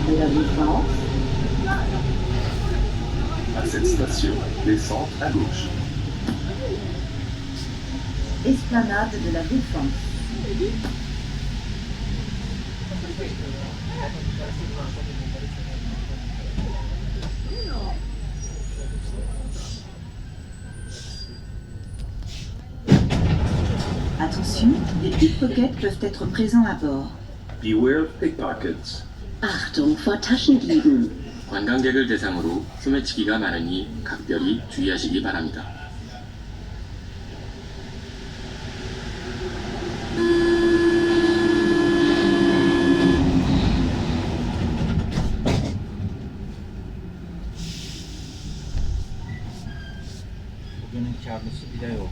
De la Défense. À cette station, descente à gauche. Esplanade de la Défense. Attention, des pickpockets peuvent être présents à bord. Beware of pickpockets. Achtung vor Taschendieben. 관광객을 대상으로 소매치기가 많으니 각별히 주의하시기 바랍니다. Bugünün karlısı bile yok.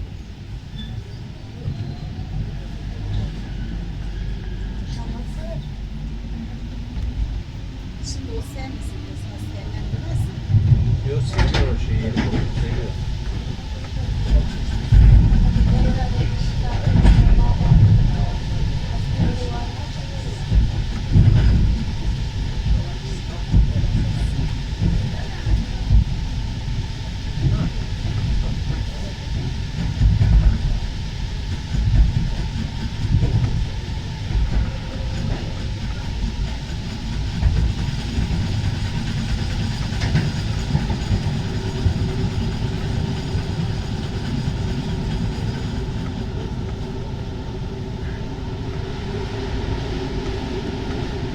Şimdi o sen misin? Nasıl sevmendiniz? Yok, seviyor o şeyi. Seviyor.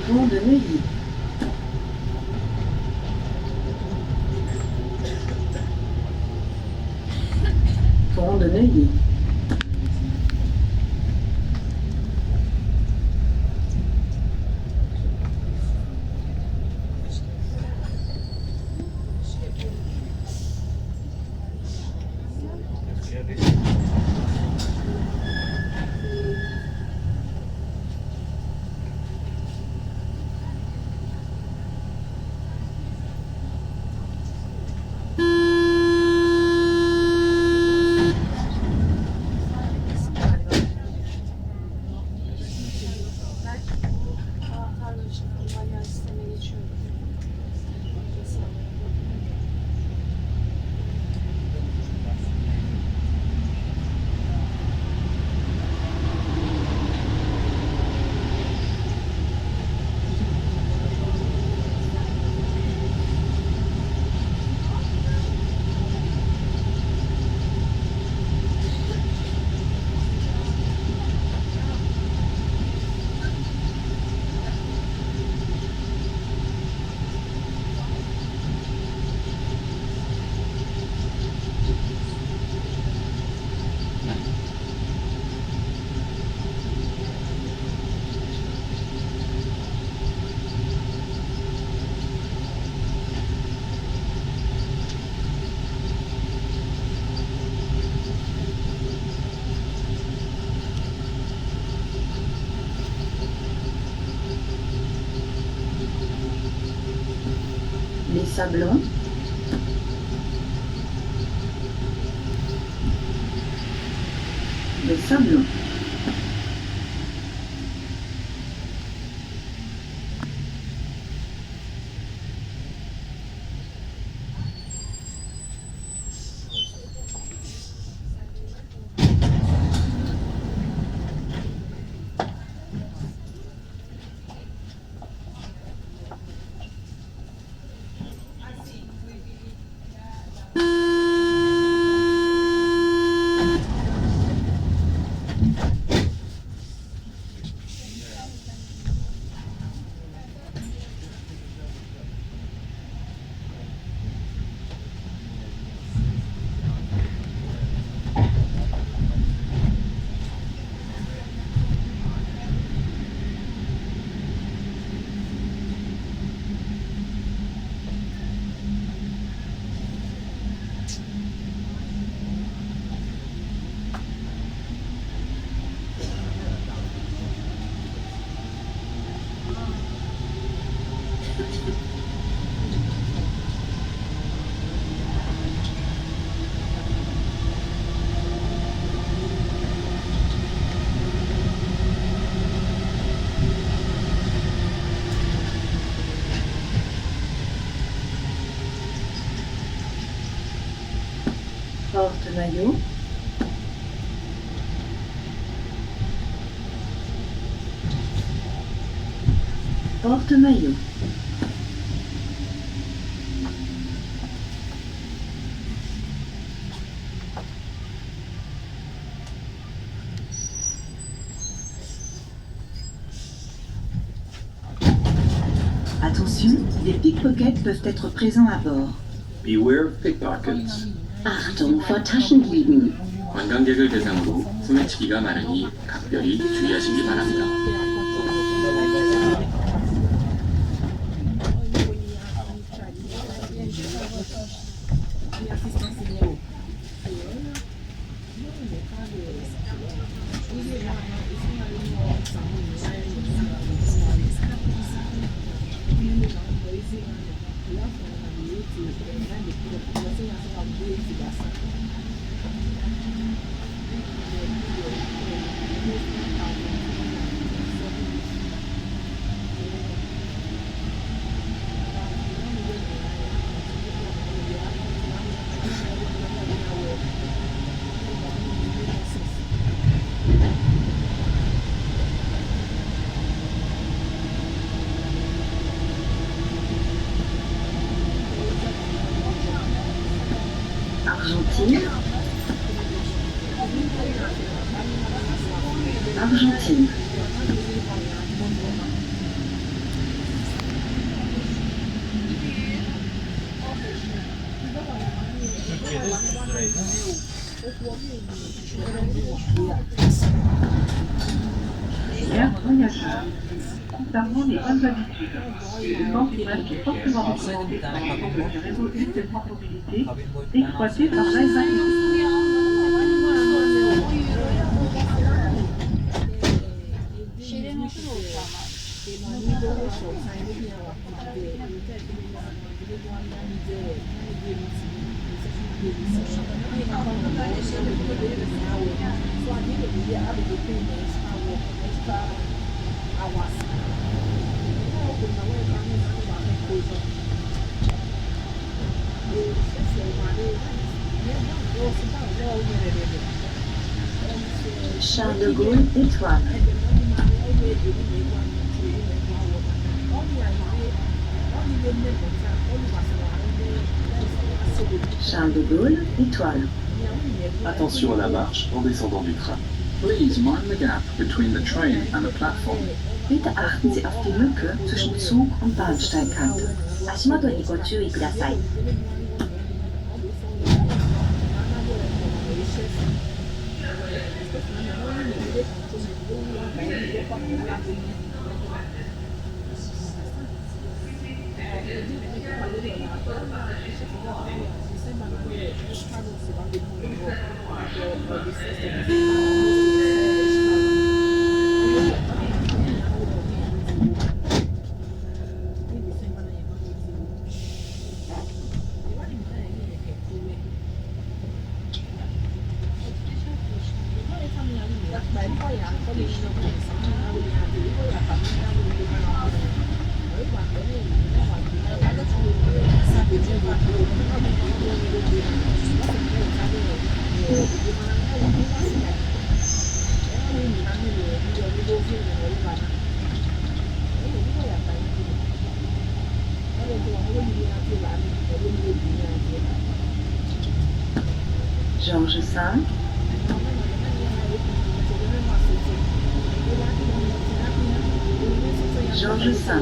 Pont de Neuilly. Pont de Neuilly. Les Sablons. Les Sablons. Porte-maillot. Porte-maillot. Attention, des pickpockets peuvent être présents à bord. Beware of pickpockets. Achtung vor Taschendieben. 관광객을 대상으로 소매치기가 많으니 각별히 주의하시기 바랍니다. Argentine. Argentine. Türkiye'de 100 liraydı. Chers voyageurs, concernant les bonnes habitudes, le port du masque est fortement recommandé pour l'ensemble des réseaux ultra mobilité exploités par la RATP. Charles de Gaulle, étoile. Charles de Gaulle, étoile. Attention à la marche en descendant du train. Please mind the gap between the train and the platform. Bitte achten Sie auf die Lücke zwischen Zug und Bahnsteigkante. 足元にご注意ください。Georges V. Georges V.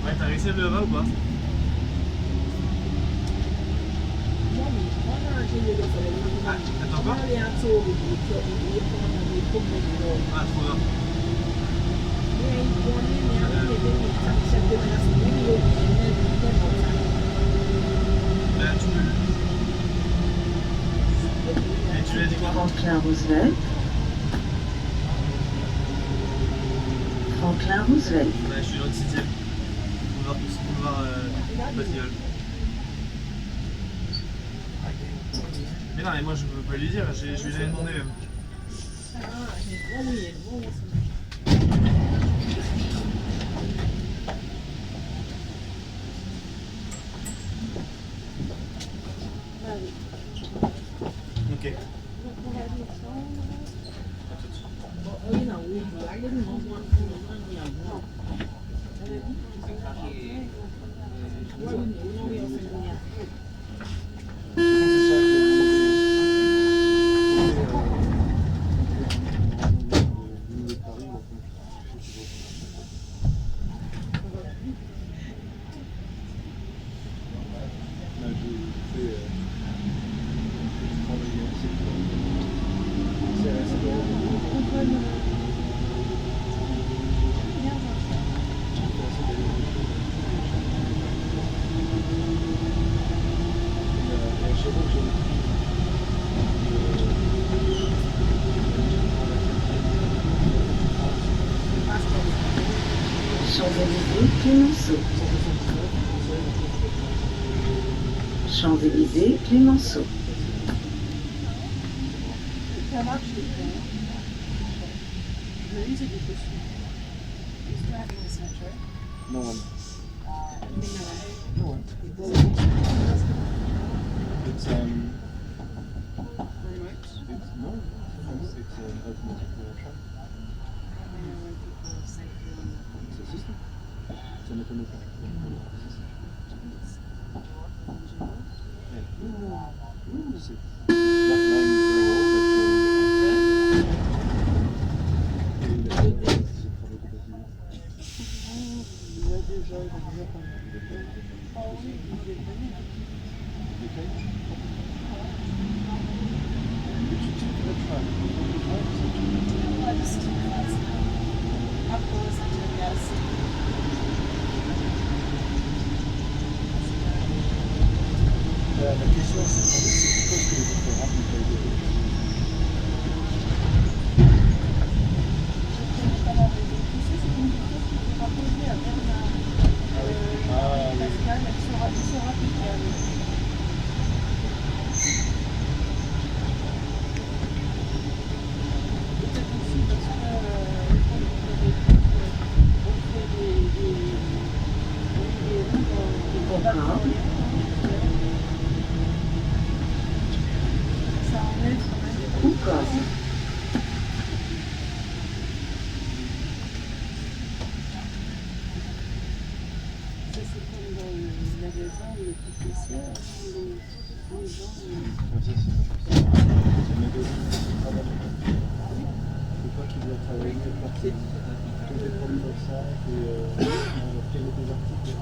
Ouais, t'as réussi à lever ou pas? Ah, attends quoi? Ah, trop bien. Tu l'as dit quoi? Franklin Roosevelt. Franklin Roosevelt. Ouais, je suis dans le 6ème. Boulevard Batignolles. Mais non, mais moi je peux pas lui dire, je lui ai demandé même. Ok. Champs-Élysées, Clémenceau. Champs-Élysées, Clémenceau. No one. No. It's it's an automatic track. It's a system. It's an automatic system. Yeah. C'est that line is very old, la question c'est pourquoi est-ce que les programmes n'ont pas été Concorde. Concorde. C'est toi qui dois travailler par tous les produits comme ça et quel est tes articles.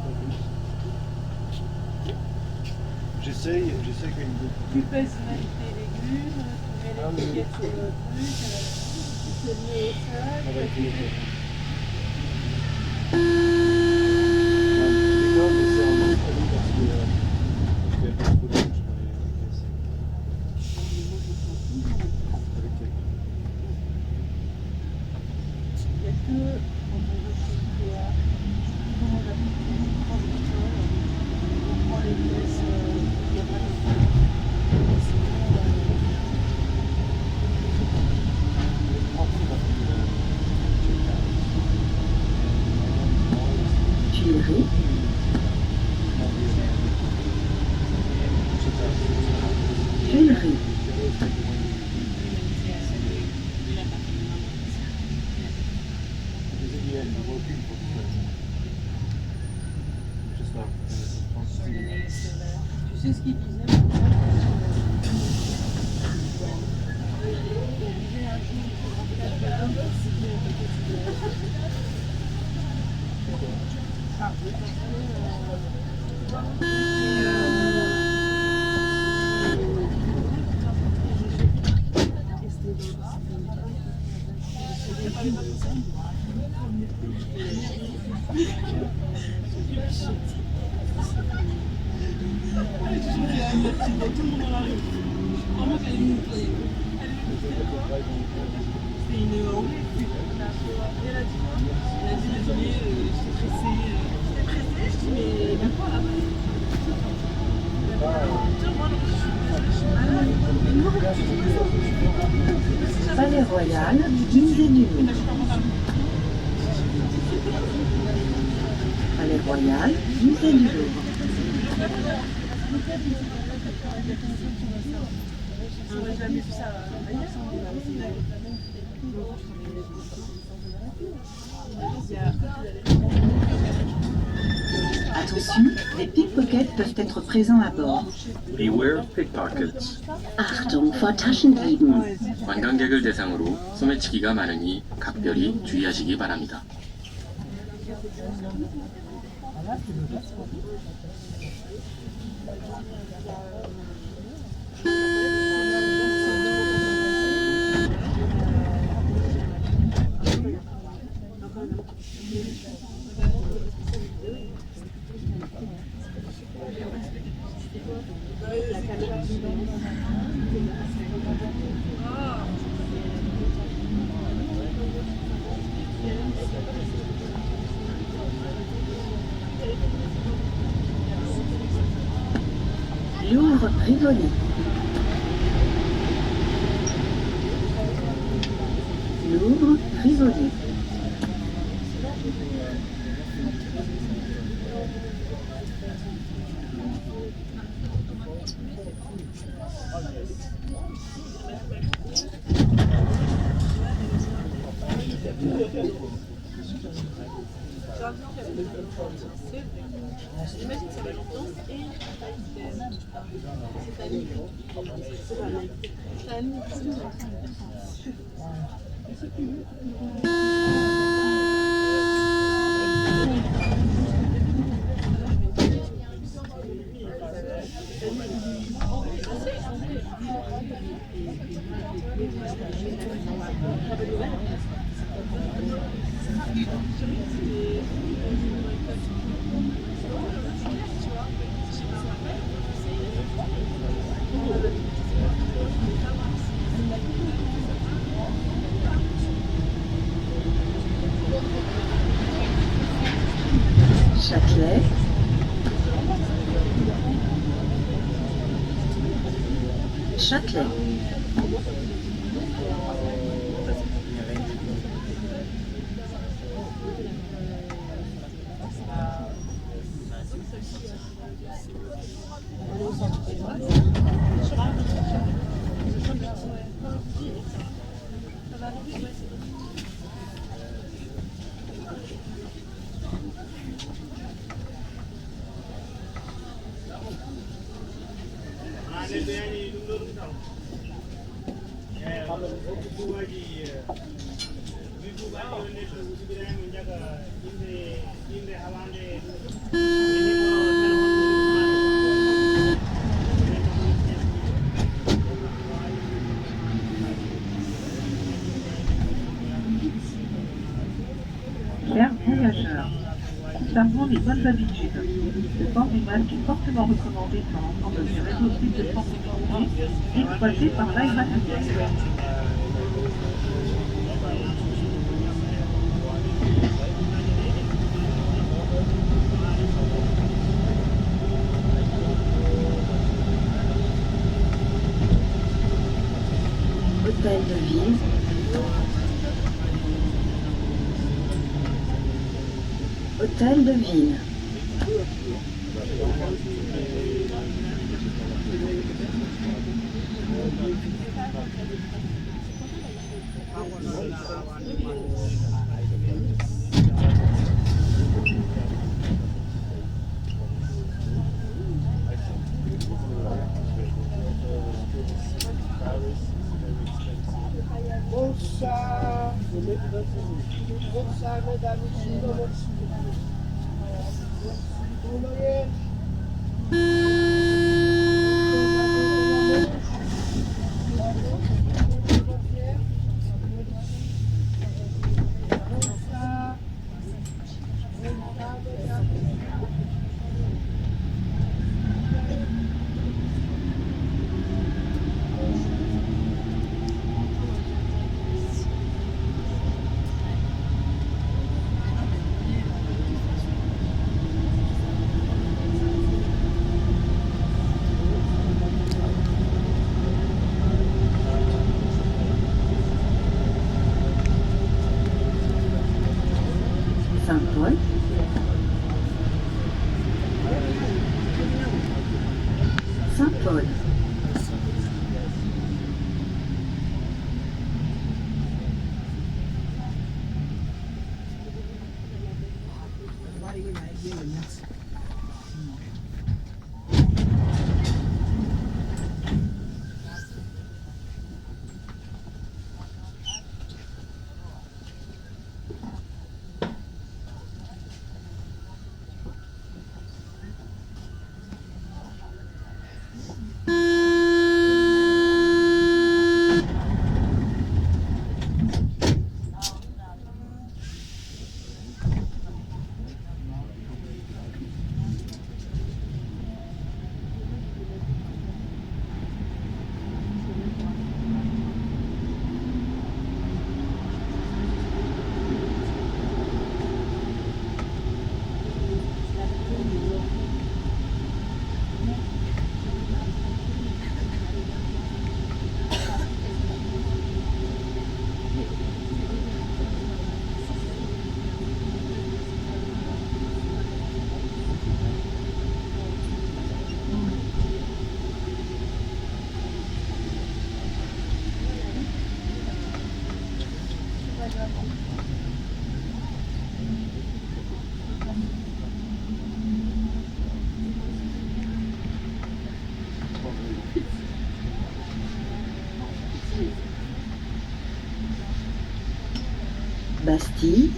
J'essaye quand même de... Tu pèses même tes légumes, tu mets l'étiquette sur le truc, tu te mets au sac. Avec les d'accord, mais c'est en Australie parce qu'il y a pas trop de choses. Il n'y a que quand on veut chez Ikea, comment on appelle les transporteurs, on prend les pièces, il n'y a pas de problème. Tuileries. Tuileries. Tu sais ce qu'il disait? Palais Royal, musée du Louvre. Palais Royal, musée du Louvre. Attention, les pickpockets peuvent être présents à bord. Beware of pickpockets. Achtung vor Taschendieben. 관광객을 대상으로 소매치기가 많으니 각별히 주의하시기 바랍니다. Louvre Rivoli. Louvre Rivoli. Châtelet. Châtelet. Chers voyageurs, concernant les bonnes habitudes, le port du masque est fortement recommandé sur l'ensemble du réseau site de tranquillité exploité par la RATP. Hôtel de ville. Hôtel de ville. Bonsoir. Bonsoir, mesdames et messieurs. Paul. Bastille.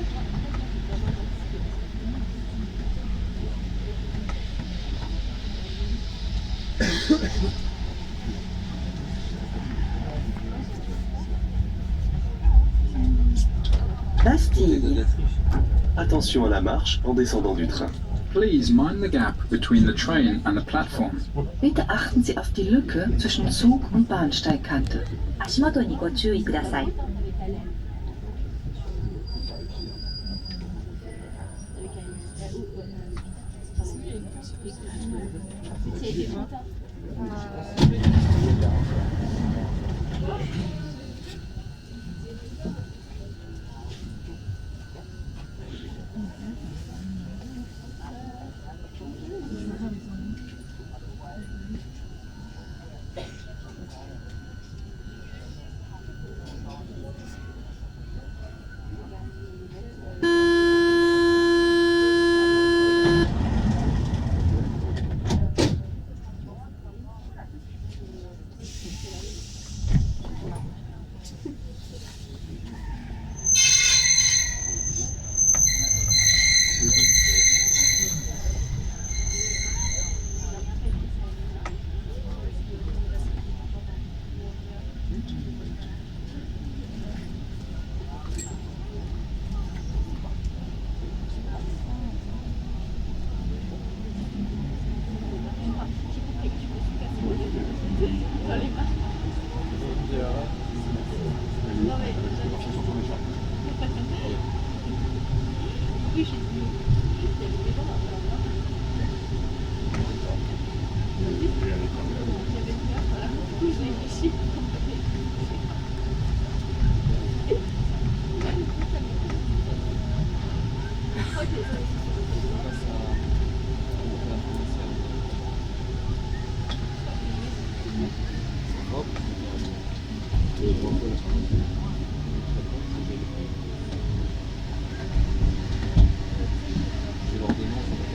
Bastille. Attention à la marche en descendant du train. Please mind the gap between the train and the platform. Bitte achten Sie auf die Lücke zwischen Zug und Bahnsteigkante. 足元にご注意ください。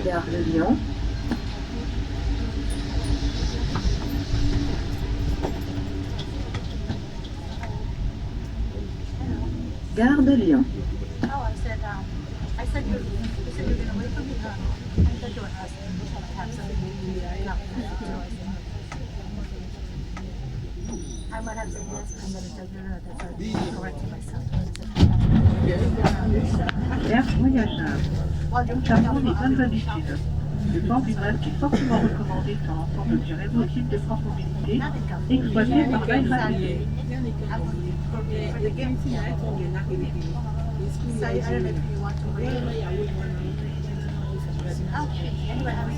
Gare de Lyon. Gare de Lyon. Oh, I said you're going away from me. I thought you were asking if I have something I might have said yes, and then I said no, that's why I'm correcting myself. Air voyageur. Changement des bonnes habitudes. Le port du masque est fortement recommandé sur l'ensemble du réseau type de France Mobilité, exploité par Rail Rapide. So I don't know if you want to wait. Okay, anyway, I was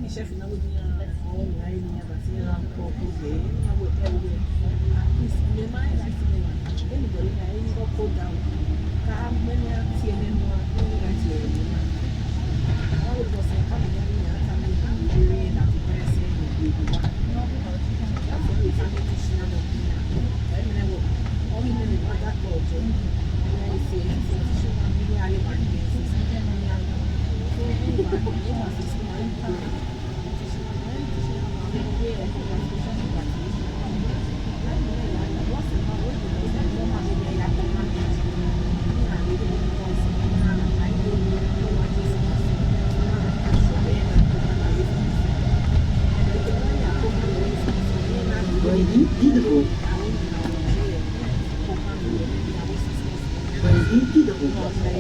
Chef, Voirie Diderot. Voirie Diderot.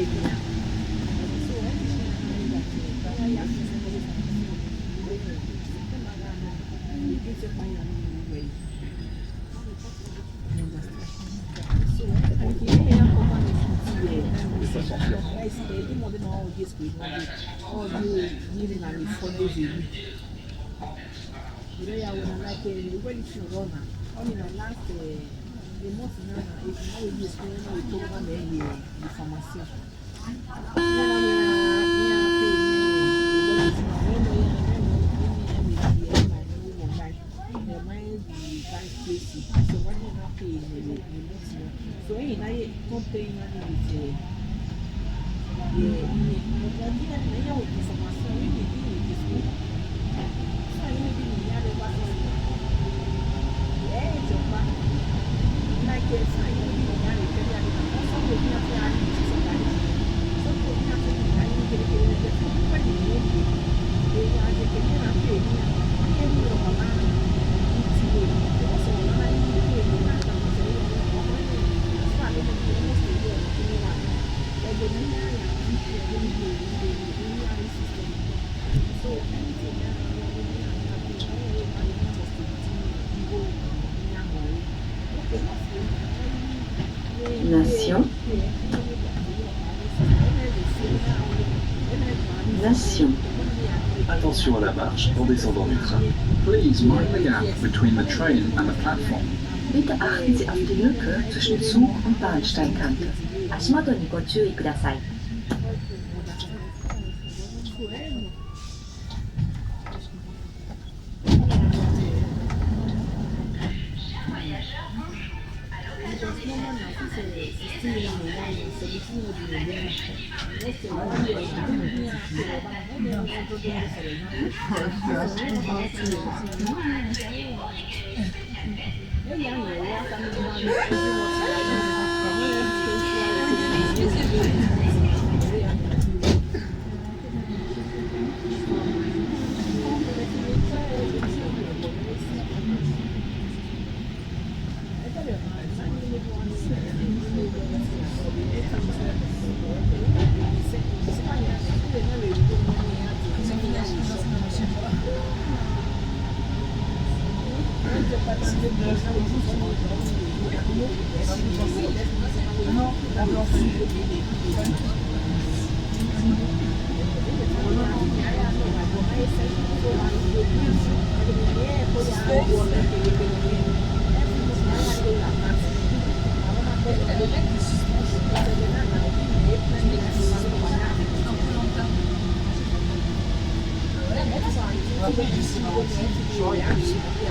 Nation. Nation. Attention à la marche en descendant du train. Please mind the gap between the train and the platform. Bitte achten Sie auf die Lücke zwischen Zug und Bahnsteigkante. 足元にご注意ください。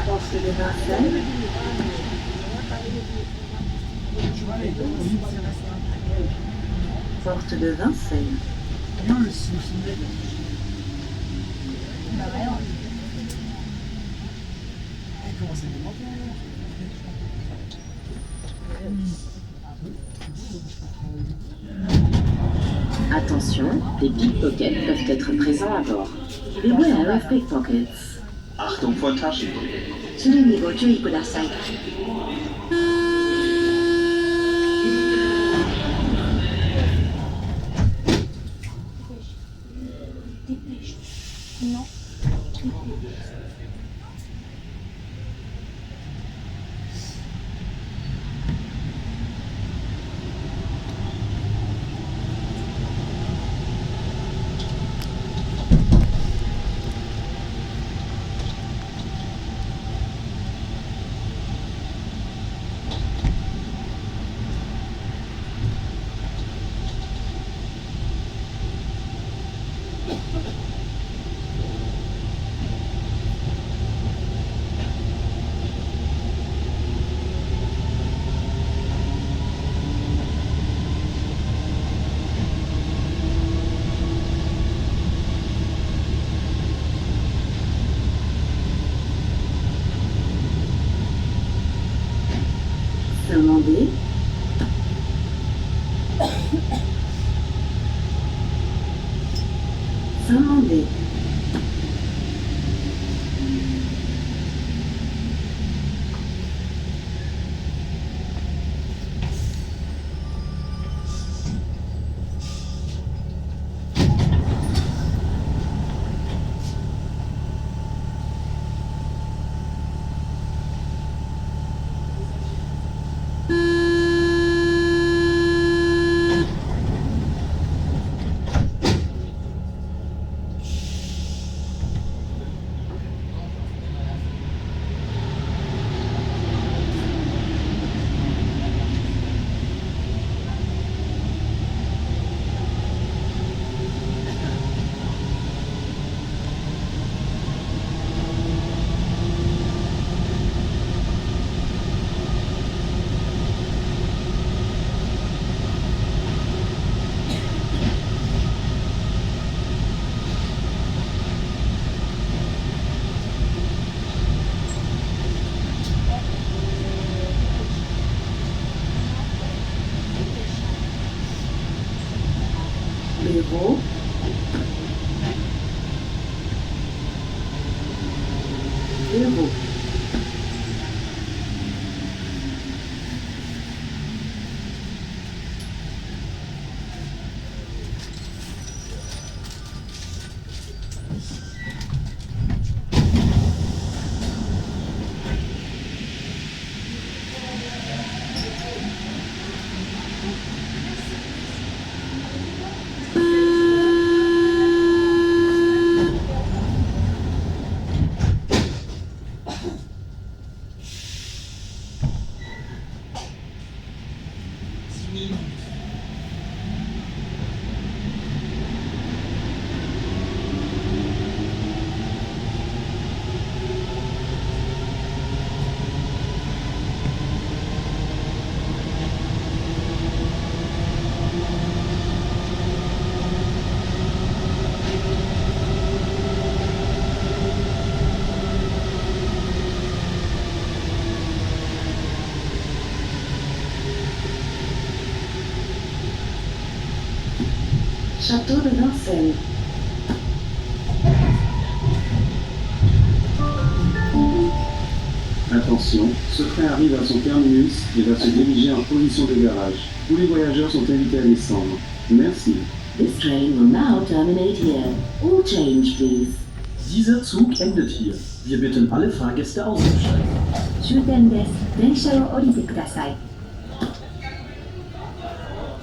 Porte de Vincennes. Porte de Vincennes. Attention, des pickpockets peuvent être présents à bord. Beware of pickpockets. Achtung vor Taschendieb. それにご注意ください。Finlandais. Finlandais. Héros. Héros. Château de Vincennes. Attention, ce train arrive à son terminus et va se diriger en position de garage. Tous les voyageurs sont invités à descendre. Merci. This train will now terminate here. All change, please. Dieser Zug endet hier. Wir bitten alle Fahrgäste auszusteigen. 終点です。電車を降りてください。